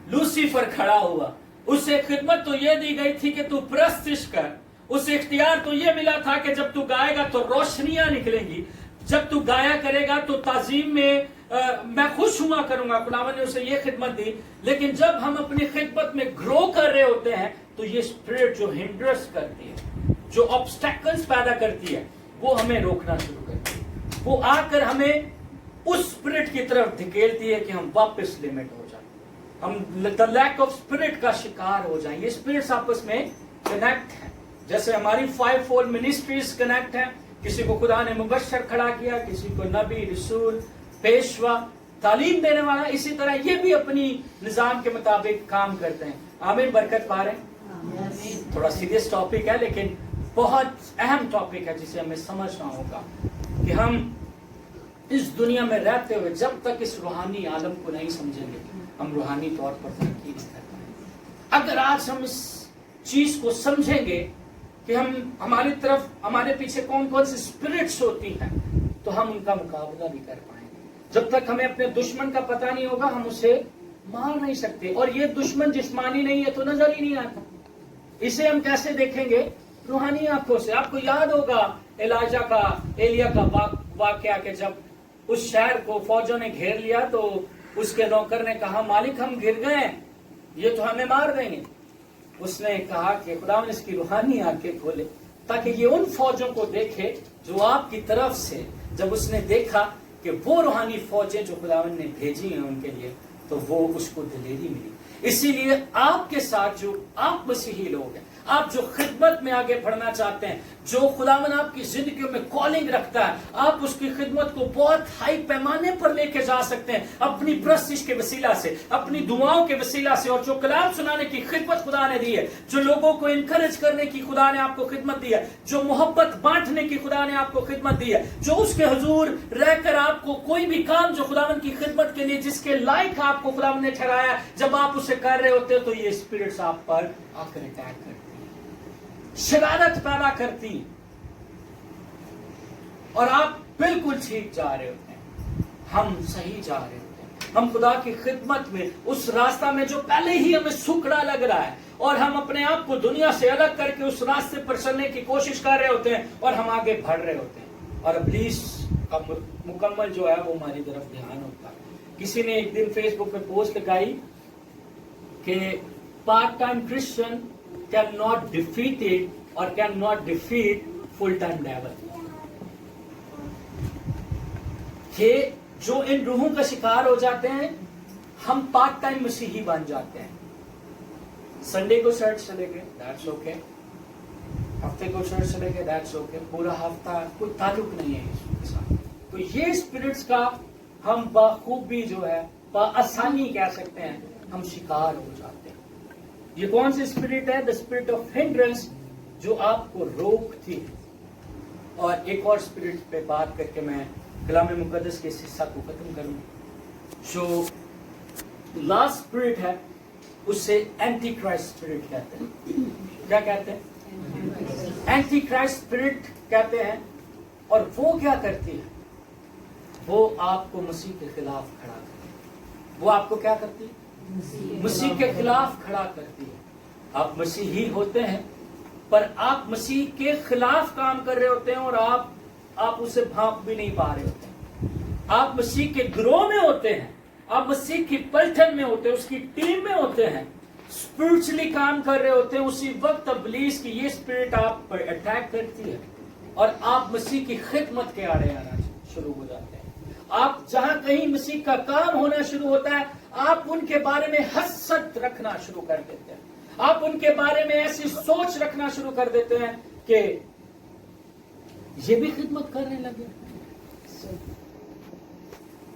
लूसीफर खड़ा हुआ, उसे खिदमत तो ये दी गई थी कि तू प्रस्तिश कर, उसे इख्तियार तो ये मिला था कि जब तू गाएगा तो रोशनियां निकलेंगी, जब तू गाया करेगा तो ताजीम में मैं खुश हुआ करूंगा। खुदावंद ने उसे ये खिदमत दी। लेकिन जब हम अपनी खिदमत में ग्रो कर रहे होते हैं तो ये स्पिरिट जो हिंड्रेंस करती है, जो ऑब्स्टेकल्स पैदा करती है, वो हमें रोकना शुरू करती है। वो आकर हमें उस स्पिरिट की तरफ धकेलती है कि हम वापस लिमिट हो जाए, हम द लैक ऑफ स्पिरिट का शिकार हो जाए। ये स्पिरिट्स आपस में कनेक्ट है, जैसे हमारी 5 फोल्ड मिनिस्ट्रीज कनेक्ट है। किसी को खुदा ने मुबश्शिर खड़ा किया, किसी को नबी, रसूल, पेशवा, तालीम देने वाला, इसी तरह ये भी अपनी निजाम के मुताबिक काम करते हैं। आमीन, बरकत पा रहे हैं। थोड़ा सीरियस टॉपिक है लेकिन बहुत अहम टॉपिक है जिसे हमें समझना होगा कि हम इस दुनिया में रहते हुए जब तक इस रूहानी आलम को नहीं समझेंगे, हम रूहानी तौर पर तरक्की नहीं कर पाएंगे। अगर आज हम इस चीज को समझेंगे कि हमारी तरफ, हमारे पीछे कौन कौन सी स्पिरिट्स होती हैं, तो हम उनका मुकाबला भी कर पाएंगे। जब तक हमें अपने दुश्मन का पता नहीं होगा, हम उसे मार नहीं सकते। और ये दुश्मन जिस्मानी नहीं है तो नजर ही नहीं आता। इसे हम कैसे देखेंगे? रूहानी आंखों से। आपको याद होगा एलिया का वाकया के जब उस शहर को फौजों ने घेर लिया तो उसके नौकर ने कहा, मालिक हम गिर गए, ये तो हमें मार देंगे। उसने कहा कि खुदावन इसकी रूहानी आंखें खोले ताकि ये उन फौजों को देखे जो आपकी तरफ से। जब उसने देखा कि वो रूहानी फौजें जो खुदावन ने भेजी हैं उनके लिए, तो वो उसको दिलेरी मिली। इसीलिए आपके साथ जो आप मसीही लोग हैं, आप जो खिदमत में आगे बढ़ना चाहते हैं, जो खुदावन आपकी जिंदगी में कॉलिंग रखता है, आप उसकी खिदमत को बहुत हाई पैमाने पर लेके जा सकते हैं अपनी प्रस्तिश के वसीला से, अपनी दुआओं के वसीला से। और जो कलाम सुनाने की खिदमत खुदा ने दी है, जो लोगों को इनकरेज करने की खुदा ने आपको खिदमत दी है, जो मोहब्बत बांटने की खुदा ने आपको खिदमत दी है, जो उसके हुजूर रहकर आपको कोई भी काम जो खुदावन की खिदमत के लिए जिसके लायक आपको खुदावन ने ठहराया, जब आप उसे कर रहे होते तो ये स्पिरिट्स आप पर आकर अटैक करती, शरारत पैदा करती, और आप बिल्कुल ठीक जा रहे होते हैं, हम सही जा रहे होते हैं। हम खुदा की खिदमत में उस रास्ता में जो पहले ही हमें सुखड़ा लग रहा है, और हम अपने आप को दुनिया से अलग करके उस रास्ते पर चलने की कोशिश कर रहे होते हैं, और हम आगे बढ़ रहे होते हैं, और इब्लीस का मुकम्मल जो है वो हमारी तरफ ध्यान होता है। किसी ने एक दिन फेसबुक पे पोस्ट लगाई कि part time Christian cannot defeat it or cannot defeat full-time devil. कि जो इन रूहों का शिकार हो जाते हैं, हम पार्ट टाइम मसीही बन जाते हैं। संडे को चर्च चले गए, दैट्स ओके। हफ्ते को चर्च चले गए, दैट्स ओके। पूरा हफ्ता कोई ताल्लुक नहीं है यीशु के साथ। तो ये स्पिरिट्स का हम बखूबी जो है, आसानी कह सकते हैं, हम शिकार हो जाते हैं। ये कौन सी स्पिरिट है? द स्पिरिट ऑफ हिंड्रेंस, जो आपको रोकती है। और एक और स्पिरिट पे बात करके मैं कलाम मुकद्दस के इस हिस्सा को खत्म करूंगा। जो लास्ट स्पिरिट है उसे एंटी क्राइस्ट स्पिरिट कहते हैं। क्या कहते हैं? एंटी क्राइस्ट स्पिरिट कहते हैं। और वो क्या करती है? वो आपको मसीह के खिलाफ खड़ा करती है। वो आपको क्या करती है? मसीह के खिलाफ खड़ा करती है। आप मसीही होते हैं, पर आप मसीह के खिलाफ काम कर रहे होते हैं, और आप उसे भांप भी नहीं पा रहे होते। आप मसीह के गिरोह में होते हैं, आप मसीह की पलटन में होते हैं, उसकी टीम में होते हैं, स्पिरिचुअली काम कर रहे होते हैं। उसी वक्त इब्लीस की ये स्पिरिट आप पर अटैक करती है, और आप मसीह की खिदमत के आड़े आना शुरू हो जाते हैं। आप जहां कहीं मसीह का काम होना शुरू होता है, आप उनके बारे में हसद रखना शुरू कर देते हैं। आप उनके बारे में ऐसी सोच रखना शुरू कर देते हैं कि ये भी खिदमत करने लगे।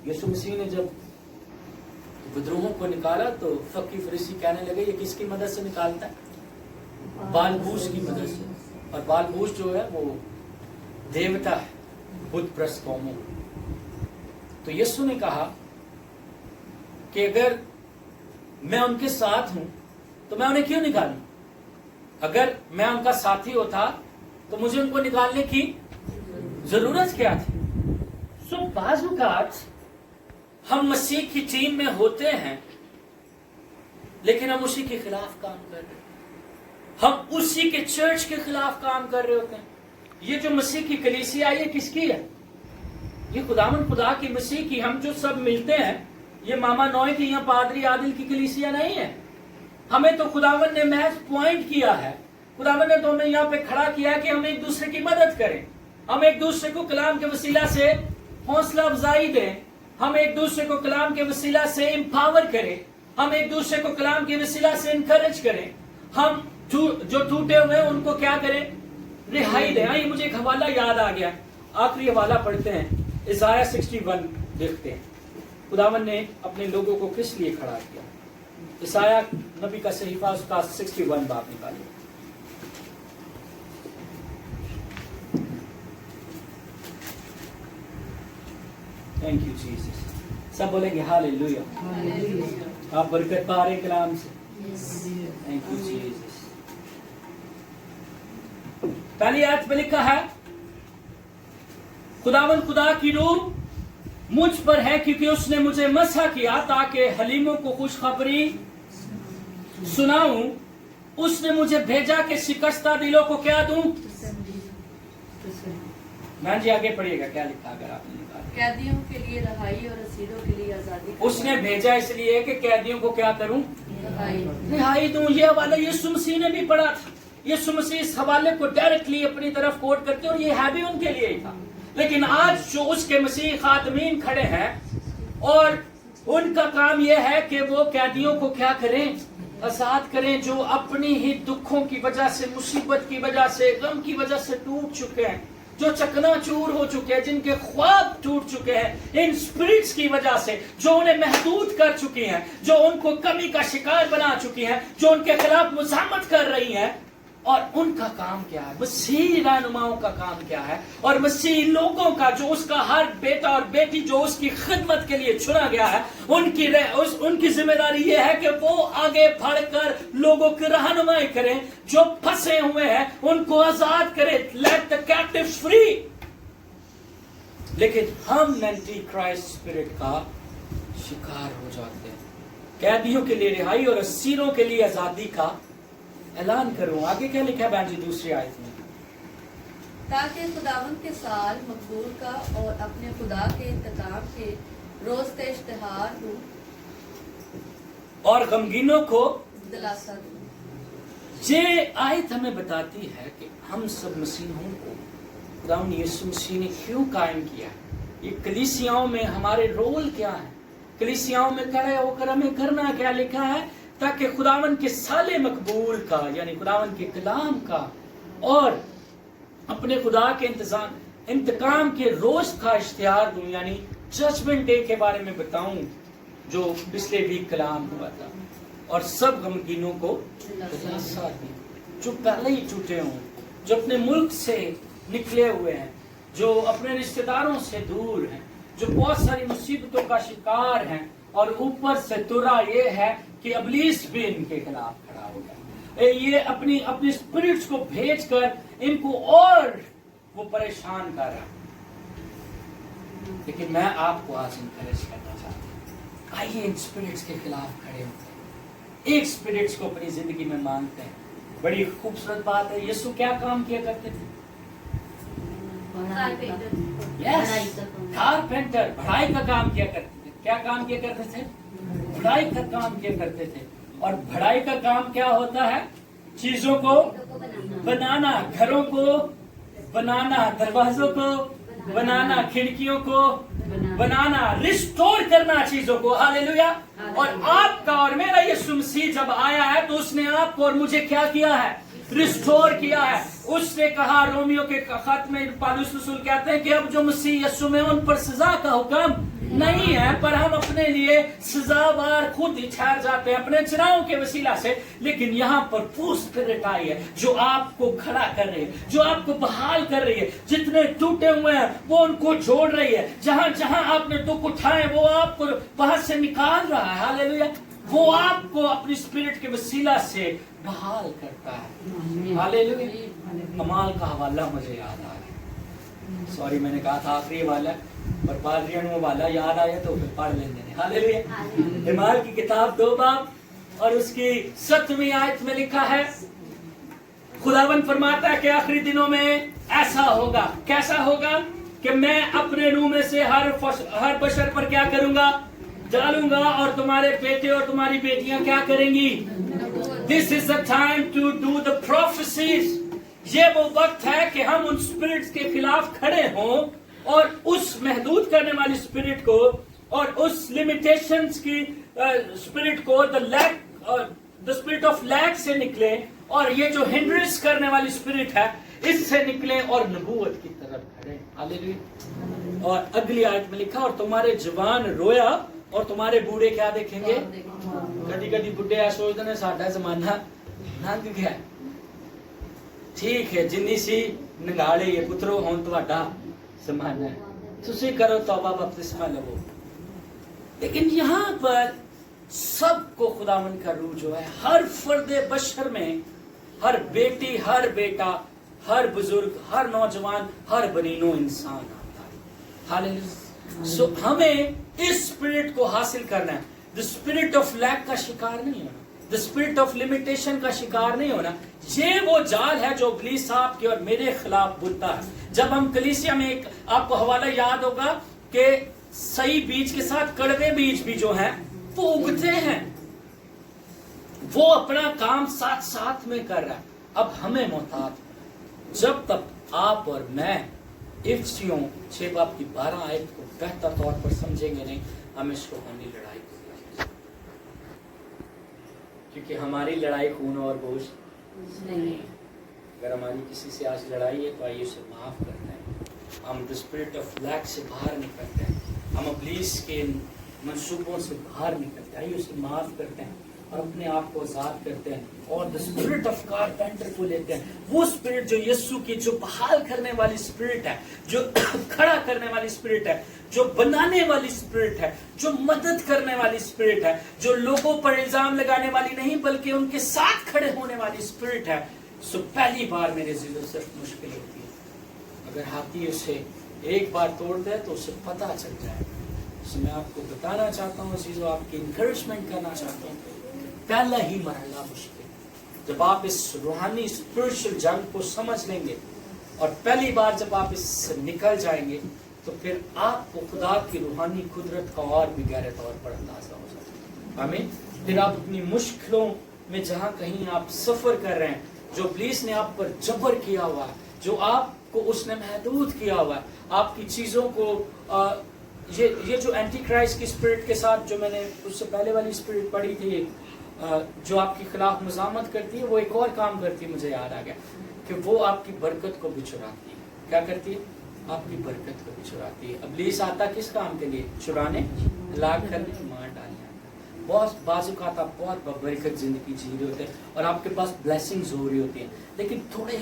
यीशु मसीह ने जब विद्रोहों को निकाला तो फकी फरीसी कहने लगे, ये किसकी मदद से निकालता है? बालबूस की मदद से। और बालबूस जो है वो देवता है बुत प्रस्त कौमों। तो यीशु ने कहा कि अगर मैं उनके साथ हूं तो मैं उन्हें क्यों निकालूं? अगर मैं उनका साथी होता तो मुझे उनको निकालने की जरूरत क्या थी? सो बाज़ औक़ात हम मसीह की टीम में होते हैं, लेकिन हम उसी के खिलाफ काम कर रहे हैं। हम उसी के चर्च के खिलाफ काम कर रहे होते हैं। ये जो मसीह की कलीसिया ये किसकी है? ये खुदावन खुदा की मसीह की। हम जो सब मिलते हैं, ये मामा नॉय की या पादरी आदिल की कलीसिया नहीं है। हमें तो खुदावन ने मैच पॉइंट किया है। खुदावन ने तो हमें यहाँ पे खड़ा किया कि हम एक दूसरे की मदद करें, हम एक दूसरे को कलाम के वसीला से हौसला अफजाई दें, हम एक दूसरे को कलाम के वसीला से एम्पावर करें, हम एक दूसरे को कलाम के वसीला से इनकरेज करें, हम जो टूटे हुए हैं उनको क्या करें? रिहाई दें। ये मुझे एक हवाला याद आ गया, आखिरी हवाला पढ़ते हैं, इसाया 61 देखते हैं। खुदावन ने अपने लोगों को किस लिए खड़ा किया? इसाया नबी का सहीफा उसका 61 बाब निकालिए। Thank you Jesus. सब बोलेंगे हालेलुया। आप बरकत पा रहे हैं कलाम से। Thank you Jesus. पहली आयत में लिखा है, खुदावन खुदा की रूह मुझ पर है क्योंकि उसने मुझे मसा किया ताकि हलीमों को खुशखबरी सुनाऊं। उसने मुझे भेजा कि शिकस्ता दिलों को क्या दूं। बहन जी आगे पढ़िएगा, क्या लिखा अगर आपने लिखा। कैदियों के लिए रहाई और असीरों के लिए आजादी। उसने भेजा इसलिए कि कैदियों को क्या करूं, रहाई। रिहाई दूं। ये हवाला यीशु मसीह ने भी पढ़ा था। यीशु मसीह इस हवाले को डायरेक्टली अपनी तरफ कोट करते और ये है भी उनके लिए ही था। लेकिन आज जो उसके मसीह खातमीन खड़े हैं और उनका काम यह है कि वो कैदियों को क्या करें, आजाद करें, जो अपनी ही दुखों की वजह से, मुसीबत की वजह से, गम की वजह से टूट चुके हैं, जो चकनाचूर हो चुके हैं, जिनके ख्वाब टूट चुके हैं इन स्पिरिट्स की वजह से, जो उन्हें महदूद कर चुकी हैं, जो उनको कमी का शिकार बना चुकी हैं, जो उनके खिलाफ मुजामत कर रही हैं। और उनका काम क्या है, मसीह रहनुमाओं का काम क्या है, और मसीह लोगों का, जो उसका हर बेटा और बेटी जो उसकी खिदमत के लिए चुना गया है, उनकी जिम्मेदारी यह है कि वो आगे बढ़कर लोगों की रहनुमाई करें, जो फंसे हुए हैं उनको आजाद करें, लेट द कैप्टिव्स फ्री। लेकिन हम एंटी क्राइस्ट स्पिरिट का शिकार हो जाते हैं। कैदियों के लिए रिहाई और असीरों के लिए आजादी का ऐलान करूं। आगे क्या लिखा है बहन जी दूसरी आयत में, ताकि खुदावन के साल मकबूल का और अपने खुदा के इंतकाम के रोज का इश्तिहार दूं और गमगीनों को दिलासा दूं। ये आयत हमें बताती है कि हम सब मसीहों को खुदावन यीशु मसीह ने क्यों कायम किया। ये कलीसियाओं में हमारे रोल क्या है, कलीसियाओं में खड़े होकर हमें करना क्या लिखा है, ताकि खुदावन के साले मकबूल का यानी खुदावन के कलाम का और अपने खुदा के इंतकाम के रोज का इश्तिहार दूं, यानी जजमेंट डे के बारे में बताऊं जो पिछले वीक कलाम हुआ था, और सब गमगीनों को दिलासा दूं, जो पहले ही टूटे हों, जो अपने मुल्क से निकले हुए हैं, जो अपने रिश्तेदारों से दूर हैं, जो बहुत सारी मुसीबतों का शिकार हैं, और ऊपर से तुरा ये है कि इब्लीस भी इनके खिलाफ खड़ा हो गया। ये अपनी स्पिरिट्स को भेजकर इनको और वो परेशान कर रहा। लेकिन मैं आपको आज इनकरेज करना चाहता हूं, आइए इन स्पिरिट्स के खिलाफ खड़े होते हैं, एक स्पिरिट्स को अपनी जिंदगी में मानते हैं। बड़ी खूबसूरत बात है, यीशु क्या काम किया करते थे? कारपेंटर, बढ़ाई का काम किया करते थे। क्या काम किया करते थे? बढ़ाई का काम किया करते थे। और बढ़ाई का काम क्या होता है? चीजों को बनाना, घरों को बनाना, दरवाजों को बनाना, खिड़कियों को बनाना, रिस्टोर करना चीजों को। हालेलुया। और आपका और मेरा यीशु मसीह जब आया है तो उसने आपको और मुझे क्या किया है? रिस्टोर किया है। उसने कहा, रोमियो के खत में पौलुस रसूल कहते हैं कि अब जो मसीह यीशु में उन पर सजा का हुक्म नहीं है, पर हम अपने लिए सजावार खुद ही ठहर जाते हैं अपने चुनाव के वसीला से। लेकिन यहाँ पर वो स्पिरिट आई है जो आपको खड़ा कर रही है, जो आपको बहाल कर रही है। जितने टूटे हुए हैं वो उनको जोड़ रही है। जहां जहां आपने दुख उठाए वो आपको वहां से निकाल रहा है। हालेलुया। वो आपको अपनी स्पिरिट के वसीला से बहाल करता है। हालेलुया। कमाल का हवाला मुझे याद आ रहा है। सॉरी, मैंने कहा था आखिरी वाला, पर पादरियों में वाला याद आया तो फिर पढ़ लेंगे। हालेलुया। इमाल की किताब 2 बाब और उसकी 7वीं आयत में लिखा है, खुदावन फरमाता है कि आखिरी दिनों में ऐसा होगा। कैसा होगा? कि मैं अपने रूह में से हर बशर पर क्या करूंगा? डालूंगा, और तुम्हारे बेटे और तुम्हारी बेटियां क्या करेंगी? This is the time to do the prophecies. ये वो वक्त है कि हम उन स्पिरिट्स के खिलाफ खड़े हों और उस महदूद करने वाली स्पिरिट को और उस लिमिटेशंस की स्पिरिट को, द स्पिरिट ऑफ लैक से निकले, और ये जो हिंड्रेंस करने वाली स्पिरिट है इससे निकले और नबूवत की तरफ खड़े। हालेलुया। और अगली आयत में लिखा, और तुम्हारे जवान रोया और तुम्हारे बूढ़े क्या देखेंगे? कभी कभी बुढ़े ऐसा सोचते हैं साडा जमाना लंघ गया। ठीक है, जिन्नी सी नंगाले ये पुत्रो हुण तुहाडा जमाना है। तुसी करो तौबा बपतिस्मा लो। लेकिन यहाँ पर सबको खुदावन का रूह जो है हर फर्दे बशर में, हर बेटी, हर बेटा, हर बुजुर्ग, हर नौजवान, हर बनीनो इंसान आता है। हालेलुया। सो हमें इस स्पिरिट को हासिल करना है। द स्पिरिट ऑफ लैक का शिकार नहीं होना, द स्पिरिट ऑफ लिमिटेशन का शिकार नहीं होना। ये वो जाल है जो इब्लीस आपके और मेरे खिलाफ बुनता है। जब हम कलीसिया में, एक आपको हवाला याद होगा कि सही बीज के साथ कड़वे बीज भी जो हैं वो उगते हैं, वो अपना काम साथ साथ में कर रहा है। अब हमें मोहतात, जब तक आप और मैं इफ्सियों 6 बाब की 12 आयत को बेहतर तौर पर समझेंगे नहीं, हम इस रूहानी लड़ाई को लड़ेंगे। क्योंकि हमारी लड़ाई खून और गोश्त नहीं है। अगर हमारी किसी से आज लड़ाई है तो आइए उसे माफ करते हैं। हम द स्पिरिट ऑफ लैक से बाहर निकलते हैं, हम इब्लीस के मंसूबों से बाहर निकलते हैं, आइए उसे माफ करते हैं और अपने आप को आजाद करते हैं और द स्पिरिट ऑफ कारपेंटर को लेते हैं। वो स्पिरिट जो यीशु की, जो बहाल करने वाली स्पिरिट है, जो खड़ा करने वाली स्पिरिट है, जो बनाने वाली स्पिरिट है, जो मदद करने वाली स्पिरिट है, जो लोगों पर इल्जाम लगाने वाली नहीं बल्कि उनके साथ खड़े होने वाली स्पिरिट है। सो पहली बार मेरे जिंदगी सिर्फ मुश्किल होती है। अगर हाथी उसे एक बार तोड़ दे तो उसे पता चल जाए। सो मैं आपको बताना चाहता हूँ चीजों, आपकी इंकरेजमेंट करना चाहता हूँ। पहला ही मरहला मुश्किल। जब आप इस रूहानी स्पिरिचुअल जंग को समझ लेंगे और पहली बार जब आप इससे निकल जाएंगे तो फिर आपको खुदा की रूहानी कुदरत का और भी गहरे तौर पर अंदाजा हो जाएगा। आमीन। फिर आप अपनी मुश्किलों में जहां कहीं आप सफर कर रहे हैं, जो पुलिस ने आप पर जबर किया हुआ है, जो आपको उसने महदूद किया हुआ है, आपकी चीजों को ये जो एंटी क्राइस्ट की स्पिरिट के साथ, जो मैंने उससे पहले वाली स्पिरिट पढ़ी थी, जो आपके खिलाफ मज़ामत करती है, वो एक और काम करती है। मुझे याद आ गया कि वो आपकी बरकत को भी चुराती है। क्या करती है? आपकी बरकत को भी चुराती है। इब्लीस आता किस काम के लिए? चुराने, हलाक करने, मार डालने आता। बहुत बाजुकात आप बहुत बरकत जिंदगी जी रहे होते हैं और आपके पास ब्लेसिंग्स हो रही होती हैं, लेकिन थोड़े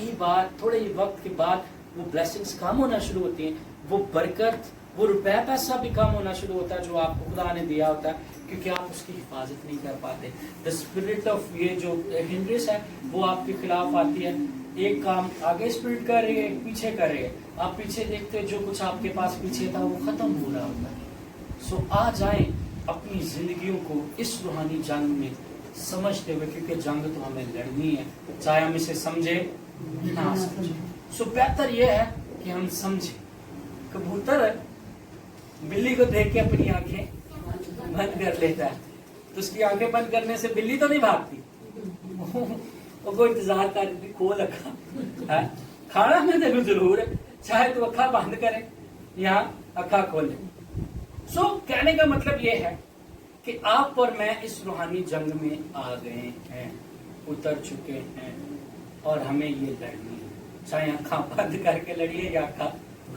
ही वक्त के बाद वो ब्लेसिंग्स कम होना शुरू होती हैं, वो बरकत, वो रुपया पैसा भी कम होना शुरू होता है जो आपको खुदा ने दिया होता है, क्योंकि आप उसकी हिफाजत नहीं कर पाते। द स्पिरिट ऑफ ये जो हिंड्रेस है वो आपके खिलाफ आती है। एक काम आगे स्पिरिट कर रही है, एक पीछे कर रही है। आप पीछे देखते जो कुछ आपके पास पीछे था वो खत्म हो रहा होता है। सो आ जाए अपनी जिंदगियों को इस रूहानी जंग में समझते हुए, क्योंकि जंग तो हमें लड़नी है, चाहे हम इसे समझे ना समझे। सो बेहतर यह है कि हम समझे। कबूतर बिल्ली को देख के अपनी आंखें बंद कर लेता है, तो उसकी आंखें बंद करने से बिल्ली तो नहीं भागती, वो इंतजार कर खोल अखा है, खाना में देखो जरूर है, चाहे तो अखा बंद करे या अखा खोले। सो कहने का मतलब ये है कि आप और मैं इस रूहानी जंग में आ गए हैं, उतर चुके हैं और हमें ये लड़नी है, चाहे अखा बंद करके लड़िए या अखा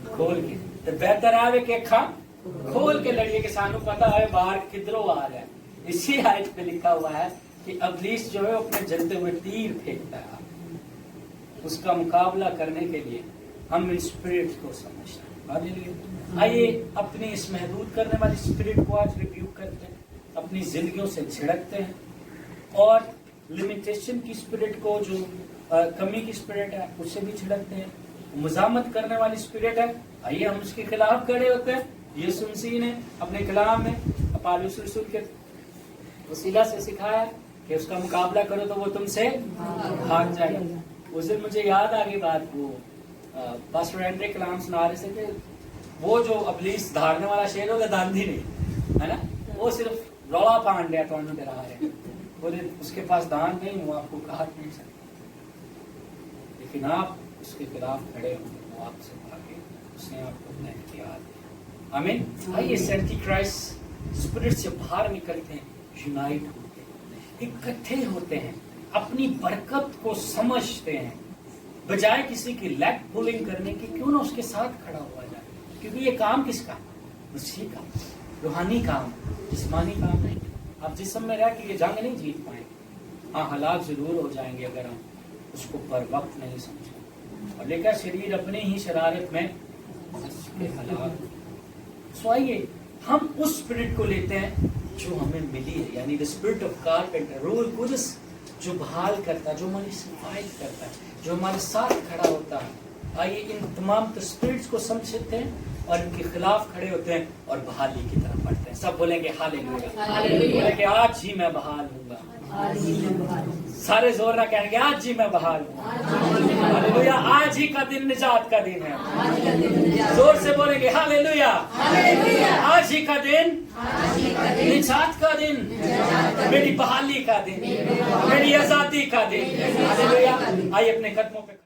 खोल के। तो बेहतर आवे कि अखा खोल के लड़िए कि सानू पता है बाहर किधरों आ रहा है। इसी आयत पे लिखा हुआ है कि इब्लीस जो है अपने जलते हुए तीर फेंकता है। उसका मुकाबला करने के लिए हम इन स्पिरिट को समझते हैं। आइए अपनी इस महदूद करने वाली स्पिरिट को आज रिव्यू करते हैं, अपनी जिंदगियों से झिड़कते हैं और लिमिटेशन की स्पिरिट को, जो कमी की स्पिरिट है, उससे भी झिड़कते हैं। मुजामत करने वाली स्पिरिट है, आइए हम उसके खिलाफ खड़े होते हैं। यीशु मसीह ने अपने कलाम में पौलुस रसूल के वसीला से सिखाया कि उसका मुकाबला करो तो वो तुमसे भाग जाएगा। उस दिन मुझे याद आ गई बात, वो पास्टर एंड्रे कलाम सुना रहे थे कि वो जो इब्लीस धारने वाला शेर होगा दांधी नहीं है ना, वो सिर्फ रौला पान लिया तो डरा रहे, बोले उसके पास दान नहीं, वो आपको काट नहीं सकता, लेकिन आप उसके खिलाफ खड़े होंगे, वो आपसे भागे, उसने आपको अपना इख्तियार दिया। आमीन। आइए एंटी क्राइस्ट स्पिरिट से बाहर निकलते हैं, यूनाइट होते हैं, इकट्ठे होते हैं, अपनी बरकत को समझते हैं, बजाय किसी की लैक पुलिंग करने की क्यों ना उसके साथ खड़ा हुआ जाए, क्योंकि ये काम किसका? मसीह का, रूहानी काम, जिस्मानी काम नहीं। आप जिस्म में रह के ये जंग नहीं जीत पाएंगे। हाँ, हालात जरूर हो जाएंगे अगर हम उसको पर वक्त नहीं समझें, और लेकर शरीर अपने ही शरारत में हलाक सो आइए हम उस स्पिरिट को लेते हैं जो हमें मिली है, यानी द स्पिरिट ऑफ कारपेंटर, रूह कुदस, जो बहाल करता है, जो हमारी सफाई करता है, जो हमारे साथ खड़ा होता है। आइए इन तमाम स्पिरिट्स को समझते हैं और इनके खिलाफ खड़े होते हैं और बहाली की तरफ बढ़ते हैं। सब बोलेंगे हालेलुया, बोलेंगे आज ही मैं बहाल हूँगा, सारे जोर ना कहेंगे आज ही मैं बहाल हूँ, हालेलुया, आज ही का दिन निजात का दिन है। जोर से बोलेंगे हालेलुया, आज ही का दिन निजात का दिन, मेरी बहाली का दिन, मेरी आजादी का दिन। हालेलुया। आइए अपने कदमों पे